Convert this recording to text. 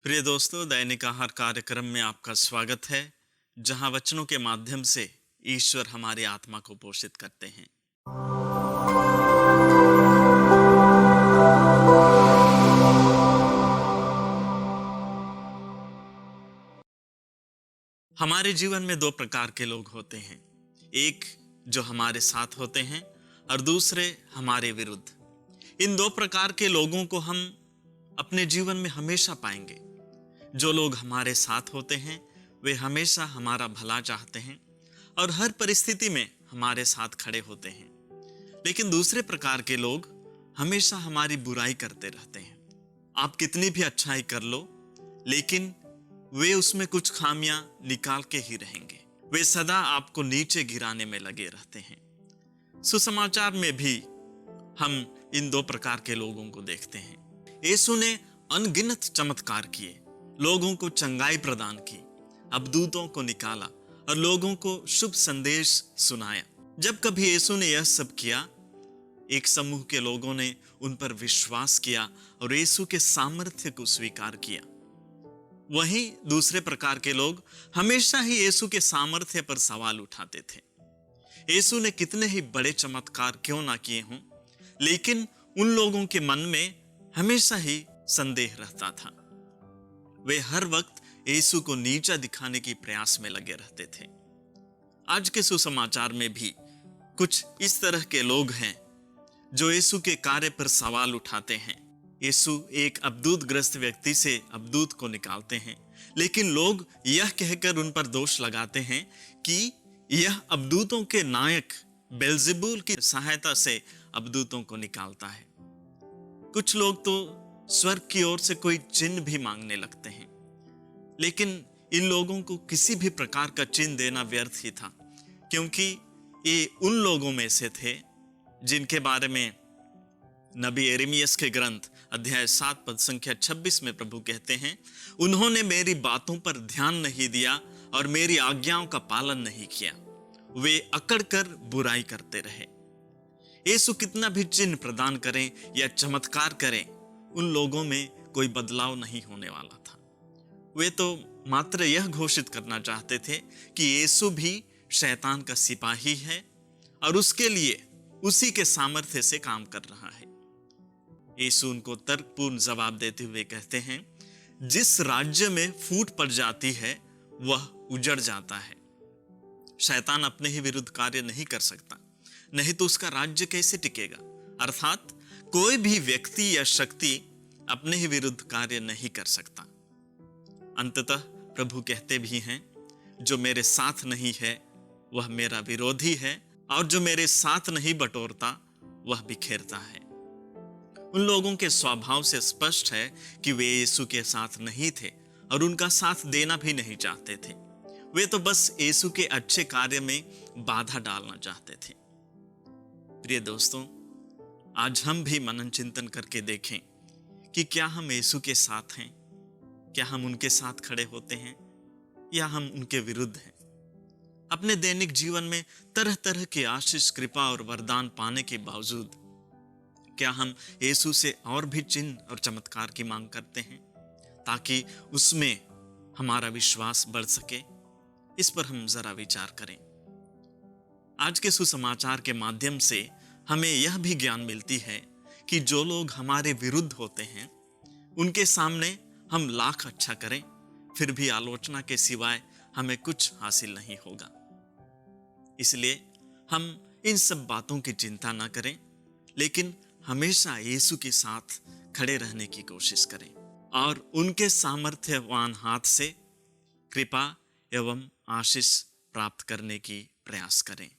प्रिय दोस्तों, दैनिक आहार कार्यक्रम में आपका स्वागत है, जहां वचनों के माध्यम से ईश्वर हमारी आत्मा को पोषित करते हैं। हमारे जीवन में दो प्रकार के लोग होते हैं। एक जो हमारे साथ होते हैं और दूसरे हमारे विरुद्ध। इन दो प्रकार के लोगों को हम अपने जीवन में हमेशा पाएंगे। जो लोग हमारे साथ होते हैं वे हमेशा हमारा भला चाहते हैं और हर परिस्थिति में हमारे साथ खड़े होते हैं। लेकिन दूसरे प्रकार के लोग हमेशा हमारी बुराई करते रहते हैं। आप कितनी भी अच्छाई कर लो, लेकिन वे उसमें कुछ खामियां निकाल के ही रहेंगे। वे सदा आपको नीचे गिराने में लगे रहते हैं। सुसमाचार में भी हम इन दो प्रकार के लोगों को देखते हैं। यीशु ने अनगिनत चमत्कार किए, लोगों को चंगाई प्रदान की, अबदूतों को निकाला और लोगों को शुभ संदेश सुनाया। जब कभी यीशु ने यह सब किया, एक समूह के लोगों ने उन पर विश्वास किया और यीशु के सामर्थ्य को स्वीकार किया। वहीं दूसरे प्रकार के लोग हमेशा ही यीशु के सामर्थ्य पर सवाल उठाते थे। यीशु ने कितने ही बड़े चमत्कार क्यों ना किए हों, लेकिन उन लोगों के मन में हमेशा ही संदेह रहता था। वे हर वक्त यीशु को नीचा दिखाने की प्रयास में लगे रहते थे। आज के सुसमाचार में भी कुछ इस तरह के लोग हैं जो यीशु के कार्य पर सवाल उठाते हैं। यीशु एक अबदूत ग्रस्त व्यक्ति से अबदूत को निकालते हैं, लेकिन लोग यह कहकर उन पर दोष लगाते हैं कि यह अबदूतों के नायक बेल्जेबुल की सहायता से अबदूतों को निकालता है। कुछ लोग तो स्वर्ग की ओर से कोई चिन्ह भी मांगने लगते हैं, लेकिन इन लोगों को किसी भी प्रकार का चिन्ह देना व्यर्थ ही था, क्योंकि ये उन लोगों में से थे जिनके बारे में नबी यिर्मयाह के ग्रंथ अध्याय 7 पद संख्या 26 में प्रभु कहते हैं, उन्होंने मेरी बातों पर ध्यान नहीं दिया और मेरी आज्ञाओं का पालन नहीं किया। वे अकड़ कर बुराई करते रहे। यीशु कितना भी चिन्ह प्रदान करें या चमत्कार करें, उन लोगों में कोई बदलाव नहीं होने वाला था। वे तो मात्र यह घोषित करना चाहते थे कि यीशु भी शैतान का सिपाही है और उसके लिए उसी के सामर्थ्य से काम कर रहा है। यीशु उनको तर्कपूर्ण जवाब देते हुए कहते हैं, जिस राज्य में फूट पड़ जाती है वह उजड़ जाता है। शैतान अपने ही विरुद्ध कार्य नहीं कर सकता, नहीं तो उसका राज्य कैसे टिकेगा। अर्थात कोई भी व्यक्ति या शक्ति अपने ही विरुद्ध कार्य नहीं कर सकता। अंततः प्रभु कहते भी हैं, जो मेरे साथ नहीं है वह मेरा विरोधी है और जो मेरे साथ नहीं बटोरता वह बिखेरता है। उन लोगों के स्वभाव से स्पष्ट है कि वे यीशु के साथ नहीं थे और उनका साथ देना भी नहीं चाहते थे। वे तो बस यीशु के अच्छे कार्य में बाधा डालना चाहते थे। प्रिय दोस्तों, आज हम भी मनन चिंतन करके देखें कि क्या हम यीशु के साथ हैं, क्या हम उनके साथ खड़े होते हैं या हम उनके विरुद्ध हैं। अपने दैनिक जीवन में तरह तरह की आशीष, कृपा और वरदान पाने के बावजूद क्या हम यीशु से और भी चिन्ह और चमत्कार की मांग करते हैं, ताकि उसमें हमारा विश्वास बढ़ सके। इस पर हम जरा विचार करें। आज के सुसमाचार के माध्यम से हमें यह भी ज्ञान मिलती है कि जो लोग हमारे विरुद्ध होते हैं उनके सामने हम लाख अच्छा करें, फिर भी आलोचना के सिवाय हमें कुछ हासिल नहीं होगा। इसलिए हम इन सब बातों की चिंता ना करें, लेकिन हमेशा यीशु के साथ खड़े रहने की कोशिश करें और उनके सामर्थ्यवान हाथ से कृपा एवं आशीष प्राप्त करने की प्रयास करें।